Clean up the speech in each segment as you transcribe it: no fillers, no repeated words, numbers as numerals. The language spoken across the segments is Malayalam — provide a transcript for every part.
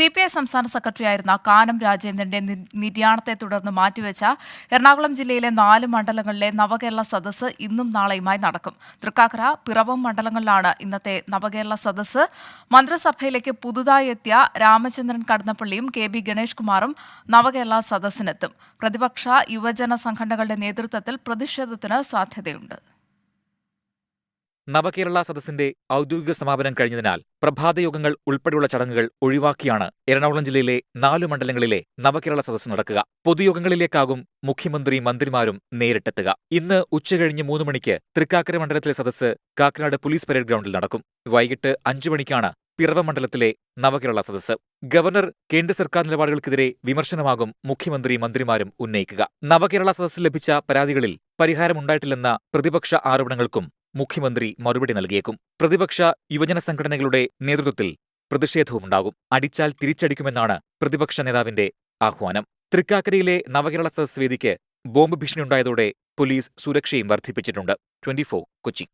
CPI സംസ്ഥാന സെക്രട്ടറിയായിരുന്ന കാനം രാജേന്ദ്രന്റെ നിര്യാണത്തെ തുടർന്ന് മാറ്റിവെച്ച എറണാകുളം ജില്ലയിലെ 4 മണ്ഡലങ്ങളിലെ നവകേരള സദസ്സ് ഇന്നും നാളെയുമായി നടക്കും. തൃക്കാക്കര, പിറവം മണ്ഡലങ്ങളിലാണ് ഇന്നത്തെ നവകേരള സദസ്സ്. മന്ത്രിസഭയിലേക്ക് പുതുതായി എത്തിയ രാമചന്ദ്രൻ കടന്നപ്പള്ളിയും KB ഗണേഷ് കുമാറും നവകേരള സദസ്സിനെത്തും. പ്രതിപക്ഷ യുവജന സംഘടനകളുടെ നേതൃത്വത്തിൽ പ്രതിഷേധത്തിന് സാധ്യതയുണ്ട്. നവകേരള സദസ്സിന്റെ ഔദ്യോഗിക സമാപനം കഴിഞ്ഞതിനാൽ പ്രഭാതയോഗങ്ങൾ ഉൾപ്പെടെയുള്ള ചടങ്ങുകൾ ഒഴിവാക്കിയാണ് എറണാകുളം ജില്ലയിലെ 4 മണ്ഡലങ്ങളിലെ നവകേരള സദസ്സ് നടക്കുക. പൊതുയോഗങ്ങളിലേക്കാകും മുഖ്യമന്ത്രിയും മന്ത്രിമാരും നേരിട്ടെത്തുക. ഇന്ന് ഉച്ചകഴിഞ്ഞ് 3 മണിക്ക് തൃക്കാക്കര മണ്ഡലത്തിലെ സദസ്സ് കാക്കനാട് പോലീസ് പരേഡ് ഗ്രൗണ്ടിൽ നടക്കും. വൈകിട്ട് 5 മണിക്കാണ് പിറവം മണ്ഡലത്തിലെ നവകേരള സദസ്സ്. ഗവർണർ കേന്ദ്ര സർക്കാർ നിലപാടുകൾക്കെതിരെ വിമർശനമാകും മുഖ്യമന്ത്രിയും മന്ത്രിമാരും ഉന്നയിക്കുക. നവകേരള സദസ്സിൽ ലഭിച്ച പരാതികളിൽ പരിഹാരമുണ്ടായിട്ടില്ലെന്ന പ്രതിപക്ഷ ആരോപണങ്ങൾക്കും മുഖ്യമന്ത്രി മറുപടി നൽകിയേക്കും. പ്രതിപക്ഷ യുവജന സംഘടനകളുടെ നേതൃത്വത്തിൽ പ്രതിഷേധവുമുണ്ടാകും. അടിച്ചാൽ തിരിച്ചടിക്കുമെന്നാണ് പ്രതിപക്ഷ നേതാവിന്റെ ആഹ്വാനം. തൃക്കാക്കരയിലെ നവകേരള സദസ് വേദിക്ക് ബോംബ് ഭീഷണിയുണ്ടായതോടെ പോലീസ് സുരക്ഷയും വർദ്ധിപ്പിച്ചിട്ടുണ്ട്. 24 കൊച്ചി.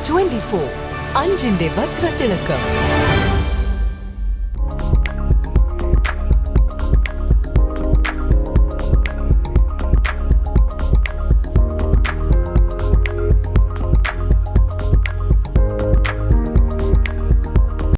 24 അഞ്ചിന്റെ വജ്രത്തിളക്കം.